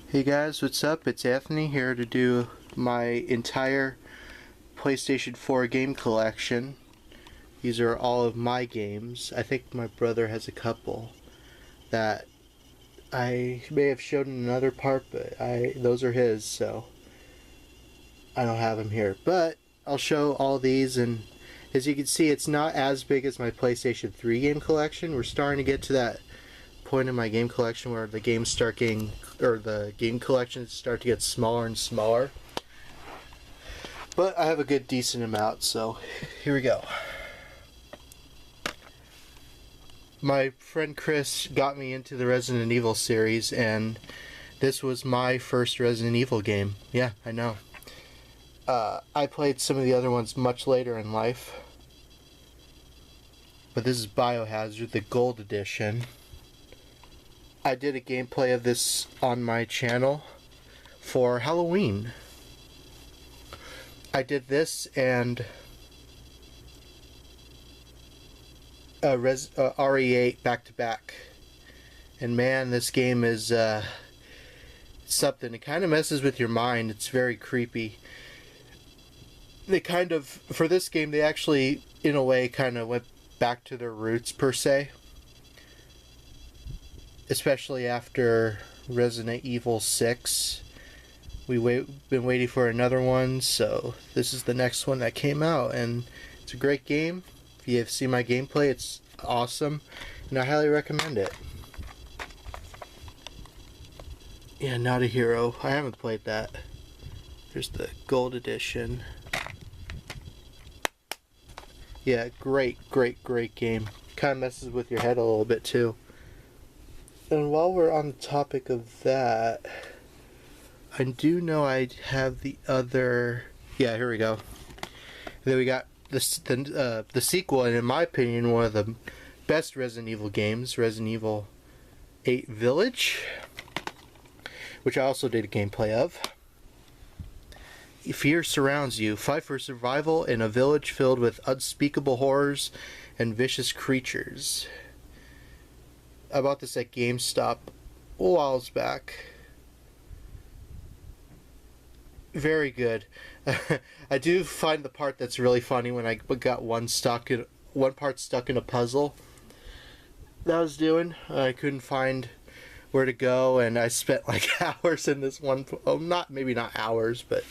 Hey guys, what's up? It's Anthony here to do my entire PlayStation 4 game collection. These are all of my games. I think my brother has a couple that I may have shown in another part, but those are his, so I don't have them here. But I'll show all these, and as you can see, it's not as big as my PlayStation 3 game collection. We're starting to get to that point in my game collection where the games start getting, or the game collections start to get smaller and smaller. But I have a good decent amount, so here we go. My friend Chris got me into the Resident Evil series, and this was my first Resident Evil game. Yeah, I know. I played some of the other ones much later in life. But this is Biohazard, the Gold Edition. I did a gameplay of this on my channel for Halloween. I did this and RE8 back to back. And man, this game is something. It kind of messes with your mind. It's very creepy. For this game, they actually, in a way, kind of went back to their roots, per se. Especially after Resident Evil 6. We've been waiting for another one, so this is the next one that came out, and it's a great game. If you have seen my gameplay, it's awesome, and I highly recommend it. Yeah, Not a Hero. I haven't played that. There's the Gold Edition. Yeah, great game. Kind of messes with your head a little bit, too. And while we're on the topic of that, I do know I have the other. Yeah, here we go. And then we got the sequel, and in my opinion, one of the best Resident Evil games, Resident Evil 8 Village, which I also did a gameplay of. Fear surrounds you. Fight for survival in a village filled with unspeakable horrors and vicious creatures. I bought this at GameStop a while back. Very good. I do find the part that's really funny when I got one part stuck in a puzzle that I was doing. I couldn't find where to go, and I spent like hours in this one. Maybe not hours, but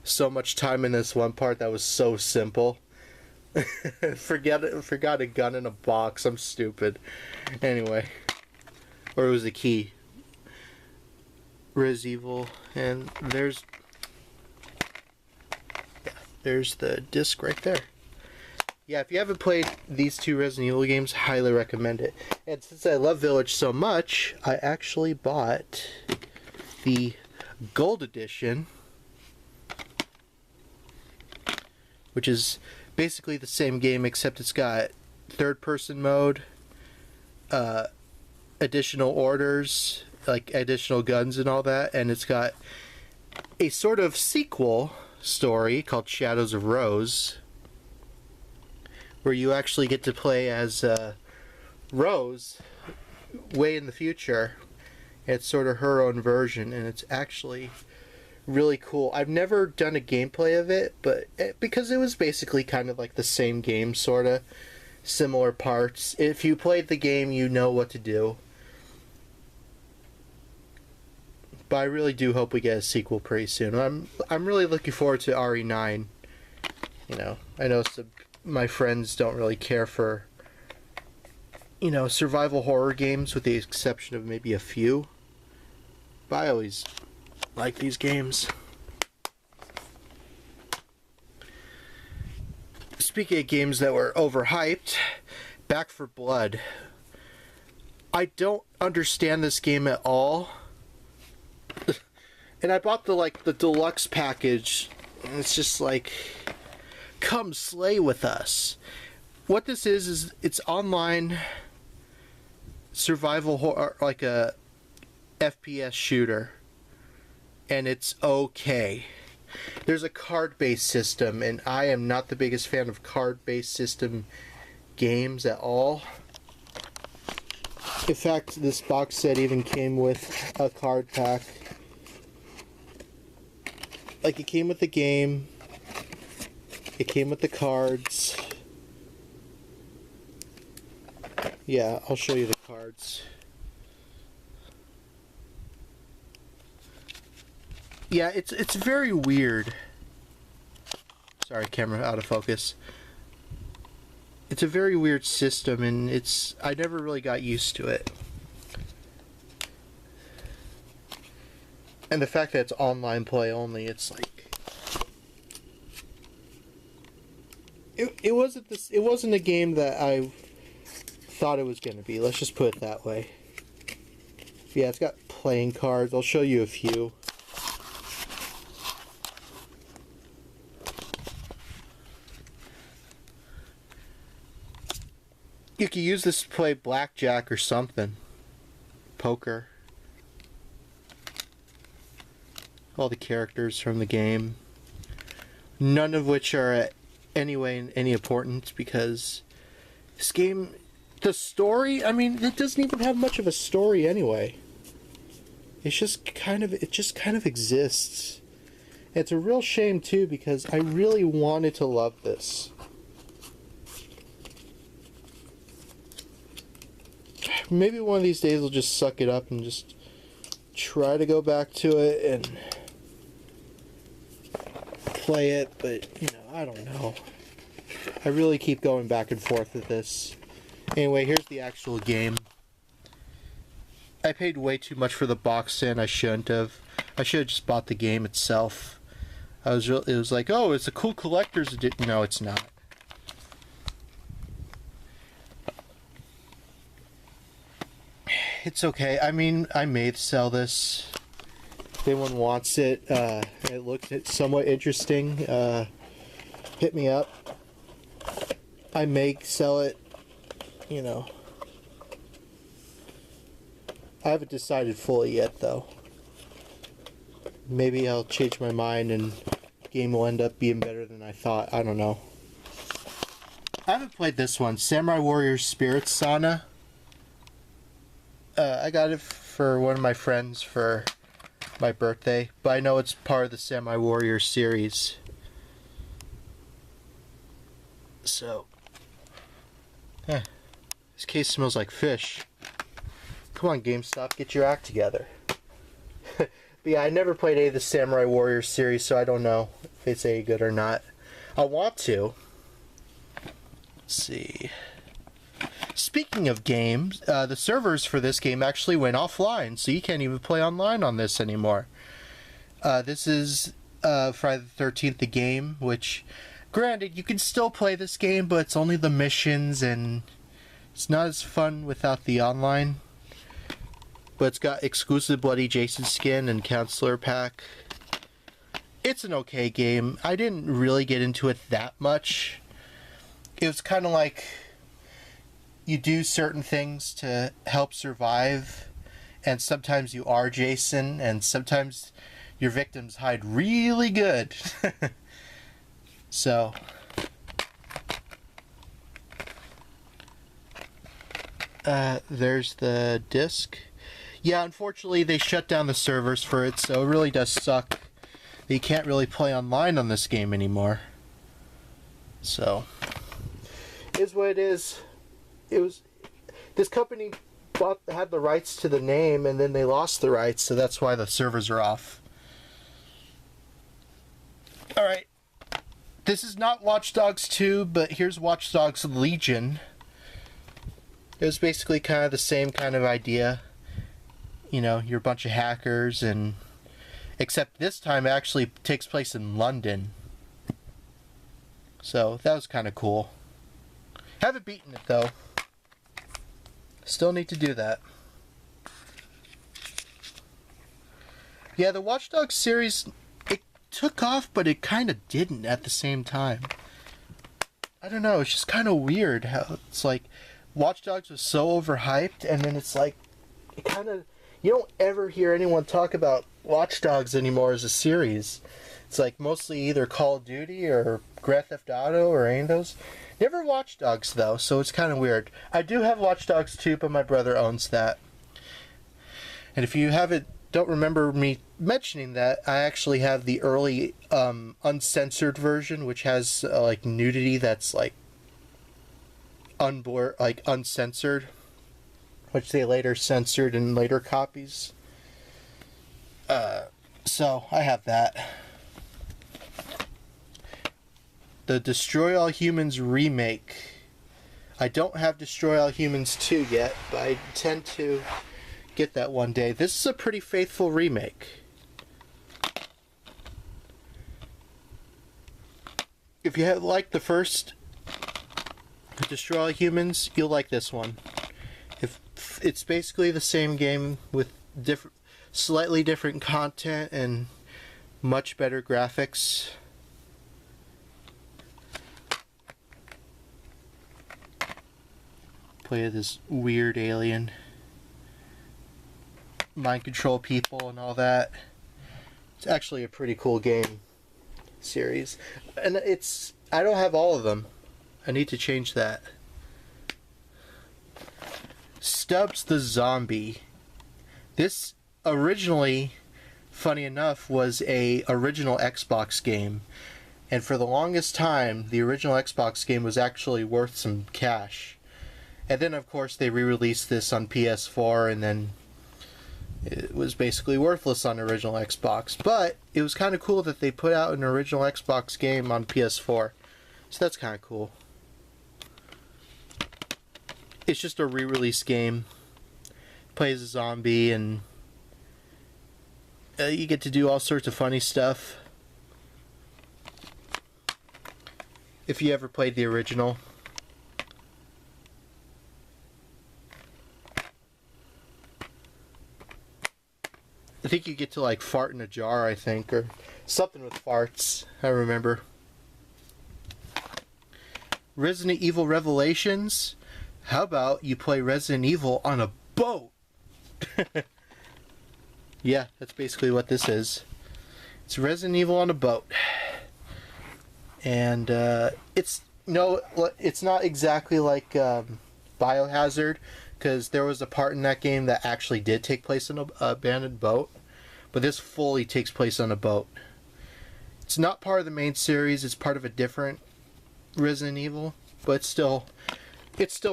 so much time in this one part that was so simple. Forgot a gun in a box. I'm stupid. Anyway, or it was a key. Res Evil, and there's the disc right there. Yeah, if you haven't played these two Resident Evil games, highly recommend it. And since I love Village so much, I actually bought the Gold Edition, which is basically the same game, except it's got third-person mode, additional orders, like additional guns and all that, and it's got a sort of sequel story called Shadows of Rose, where you actually get to play as Rose way in the future. It's sort of her own version, and it's actually really cool. I've never done a gameplay of it, but because it was basically kind of like the same game, sort of similar parts. If you played the game, you know what to do. But I really do hope we get a sequel pretty soon. I'm really looking forward to RE9. You know, I know my friends don't really care for, you know, survival horror games, with the exception of maybe a few. But I always like these games. Speaking of games that were overhyped, Back 4 Blood. I don't understand this game at all. And I bought the deluxe package, and it's just like, come slay with us. What this is it's online survival horror, like a FPS shooter. And it's okay. There's a card-based system, and I am not the biggest fan of card-based system games at all. In fact, this box set even came with a card pack. Like, it came with the game, it came with the cards. Yeah, I'll show you the cards. Yeah, it's very weird. Sorry, camera out of focus. It's a very weird system, and I never really got used to it. And the fact that it's online play only, it's like it wasn't a game that I thought it was going to be. Let's just put it that way. Yeah, it's got playing cards. I'll show you a few. You could use this to play blackjack or something. Poker. All the characters from the game. None of which are in any importance, because this game, the story, I mean, it doesn't even have much of a story anyway. It just kind of exists. It's a real shame too, because I really wanted to love this. Maybe one of these days I'll just suck it up and just try to go back to it and play it, but, you know, I don't know. I really keep going back and forth with this. Anyway, here's the actual game. I paid way too much for the box set. I shouldn't have. I should have just bought the game itself. It was like, oh, it's a cool collector's edition. No, it's not. It's okay. I mean, I may sell this. If anyone wants it, it looks somewhat interesting, hit me up. I may sell it, you know. I haven't decided fully yet, though. Maybe I'll change my mind and the game will end up being better than I thought. I don't know. I haven't played this one, Samurai Warriors Spirit Sauna. I got it for one of my friends for my birthday, but I know it's part of the Samurai Warriors series. So, this case smells like fish. Come on, GameStop, get your act together. But yeah, I never played any of the Samurai Warriors series, so I don't know if it's any good or not. I want to. Let's see. Speaking of games, the servers for this game actually went offline, so you can't even play online on this anymore. This is Friday the 13th, the game, which, granted, you can still play this game, but it's only the missions, and it's not as fun without the online. But it's got exclusive Bloody Jason skin and Counselor pack. It's an okay game. I didn't really get into it that much. It was kind of like you do certain things to help survive, and sometimes you are Jason, and sometimes your victims hide really good. So, there's the disc. Yeah, unfortunately they shut down the servers for it, so it really does suck that you can't really play online on this game anymore. So, it is what it is. This company had the rights to the name, and then they lost the rights, so that's why the servers are off. Alright, this is not Watch Dogs 2, but here's Watch Dogs Legion. It was basically kind of the same kind of idea. You know, you're a bunch of hackers, and except this time it actually takes place in London. So that was kind of cool. Haven't beaten it though. Still need to do that. Yeah, the Watch Dogs series, it took off, but it kind of didn't at the same time. I don't know, it's just kind of weird how it's like Watch Dogs was so overhyped, and then it's like, it kind of, you don't ever hear anyone talk about Watch Dogs anymore as a series. It's like mostly either Call of Duty or Grand Theft Auto or any of those. Never Watch Dogs, though, so it's kind of weird. I do have Watch Dogs 2, but my brother owns that. And if you don't remember me mentioning that, I actually have the early uncensored version, which has like nudity that's like uncensored, which they later censored in later copies. So I have that. The Destroy All Humans remake. I don't have Destroy All Humans 2 yet, but I intend to get that one day. This is a pretty faithful remake. If you like the first Destroy All Humans, you'll like this one. It's basically the same game with slightly different content and much better graphics. Play this weird alien, mind control people and all that. It's actually a pretty cool game series, and I don't have all of them. I need to change that. Stubbs the Zombie. This originally, funny enough, was a original Xbox game, and for the longest time the original Xbox game was actually worth some cash. And then, of course, they re-released this on PS4, and then it was basically worthless on original Xbox. But it was kind of cool that they put out an original Xbox game on PS4. So that's kind of cool. It's just a re-release game. Plays a zombie, and you get to do all sorts of funny stuff. If you ever played the original. I think you get to like fart in a jar, I think, or something with farts, I remember. Resident Evil Revelations. How about you play Resident Evil on a boat? Yeah, that's basically what this is. It's Resident Evil on a boat. And it's not exactly like Biohazard, because there was a part in that game that actually did take place on an abandoned boat, but this fully takes place on a boat. It's not part of the main series, it's part of a different Resident Evil, but it's still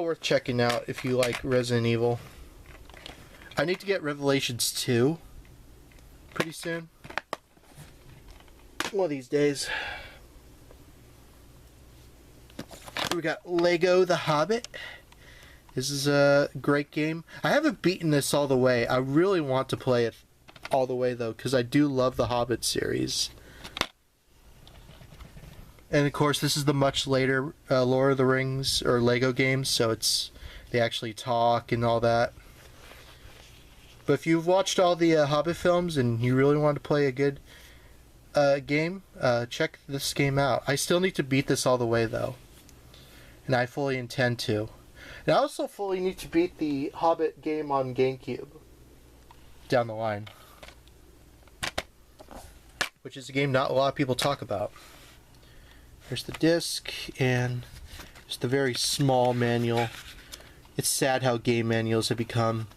worth checking out if you like Resident Evil. I need to get Revelations 2 pretty soon. One of these days. We got Lego The Hobbit. This is a great game. I haven't beaten this all the way. I really want to play it all the way, though, because I do love the Hobbit series. And, of course, this is the much later Lord of the Rings, or Lego games, so they actually talk and all that. But if you've watched all the Hobbit films and you really want to play a good game, check this game out. I still need to beat this all the way, though. And I fully intend to. And I also fully need to beat the Hobbit game on GameCube down the line, which is a game not a lot of people talk about. There's the disc and just the very small manual. It's sad how game manuals have become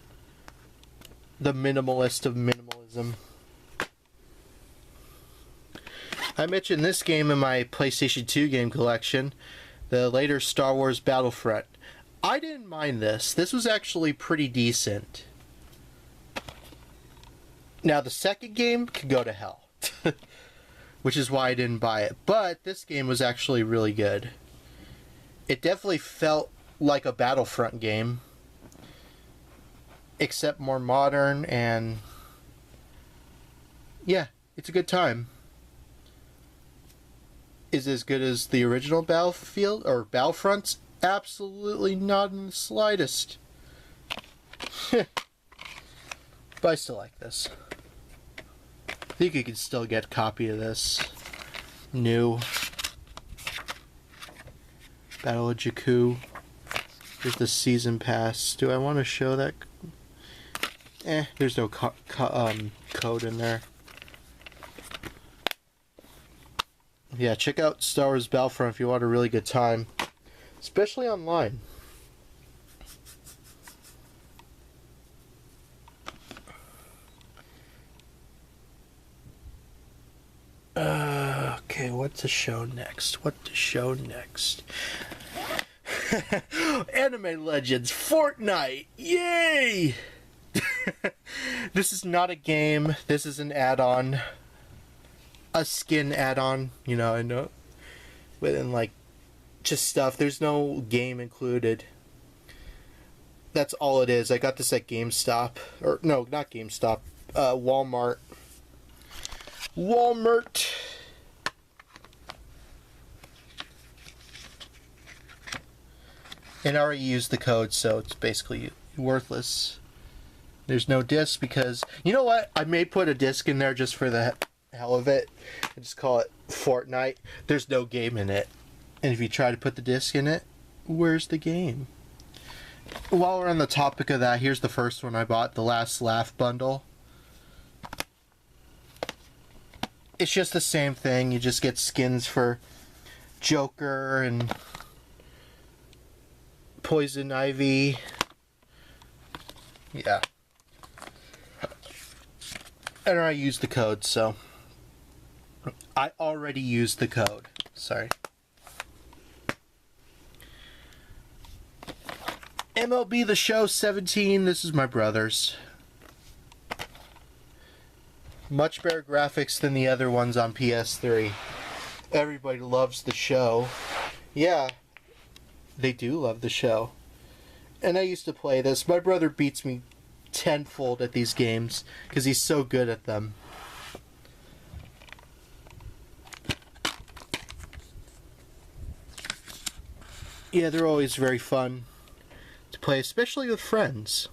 the minimalist of minimalism. I mentioned this game in my PlayStation 2 game collection, the later Star Wars Battlefront. I didn't mind this. This was actually pretty decent. Now, the second game could go to hell, which is why I didn't buy it. But this game was actually really good. It definitely felt like a Battlefront game, except more modern, and yeah, it's a good time. Is it as good as the original Battlefield or Battlefronts? Absolutely not in the slightest. But I still like this. I think you can still get a copy of this. New. Battle of Jakku. Here's the season pass. Do I want to show that? There's no code in there. Yeah, check out Star Wars Battlefront if you want a really good time. especially online. Okay, what to show next? What to show next? Anime Legends Fortnite! Yay! This is not a game. This is an add-on. A skin add-on. You know, I know. Within, like, just stuff. There's no game included. That's all it is. I got this at GameStop. Or, no, not GameStop. Walmart. Walmart. And I already used the code, so it's basically worthless. There's no disc because... You know what? I may put a disc in there just for the hell of it. And just call it Fortnite. There's no game in it. And if you try to put the disc in it, where's the game? While we're on the topic of that, here's the first one I bought. The Last Laugh bundle. It's just the same thing. You just get skins for Joker and Poison Ivy. Yeah. And I used the code, so... I already used the code. Sorry. MLB The Show 17. This is my brother's. Much better graphics than the other ones on PS3. Everybody loves the show. Yeah, they do love the show. And I used to play this. My brother beats me tenfold at these games because he's so good at them. Yeah, they're always very fun to play, especially with friends.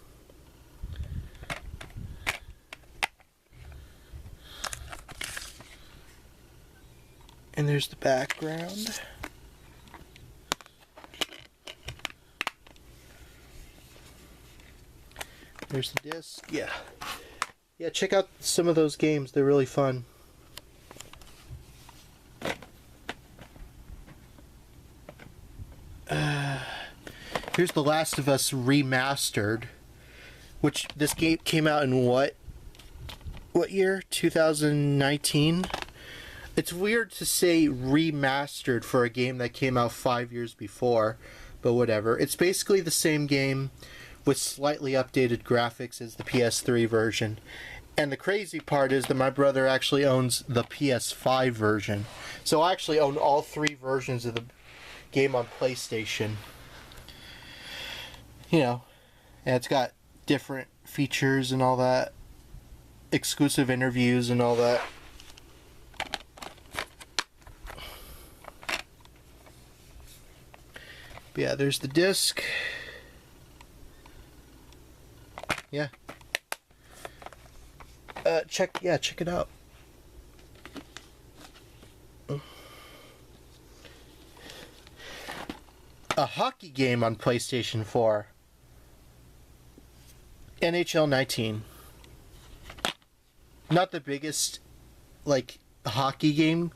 And there's the background. There's the disc. Yeah. Yeah, check out some of those games. They're really fun. Here's The Last of Us Remastered. Which, this game came out in what year? 2019? It's weird to say remastered for a game that came out 5 years before, but whatever. It's basically the same game with slightly updated graphics as the PS3 version. And the crazy part is that my brother actually owns the PS5 version. So I actually own all three versions of the game on PlayStation. You know, and it's got different features and all that. Exclusive interviews and all that. But yeah, there's the disc. Yeah. Check it out. A hockey game on PlayStation 4. NHL 19. Not the biggest, like, hockey game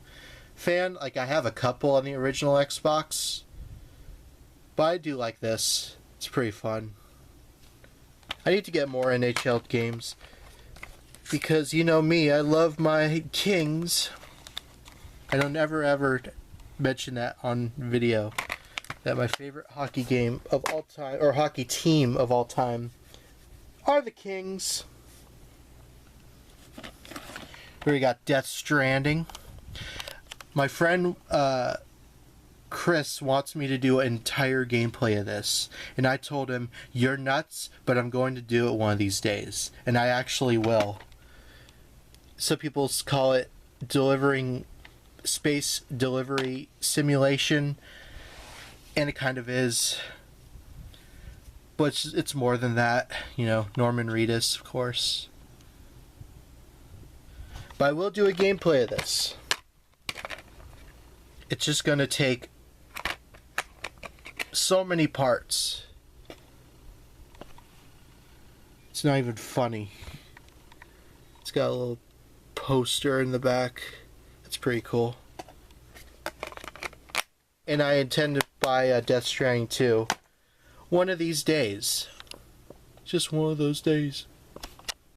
fan. Like, I have a couple on the original Xbox. But I do like this. It's pretty fun. I need to get more NHL games. Because, you know me, I love my Kings. I don't ever mention that on video. That my favorite hockey game of all time, or hockey team of all time, are the Kings. Here we got Death Stranding. My friend Chris wants me to do an entire gameplay of this. And I told him, you're nuts, but I'm going to do it one of these days. And I actually will. Some people call it delivering space delivery simulation. And it kind of is. But it's more than that. You know, Norman Reedus, of course. But I will do a gameplay of this. It's just going to take so many parts. It's not even funny. It's got a little poster in the back. It's pretty cool. And I intend to buy Death Stranding 2. One of these days. Just one of those days.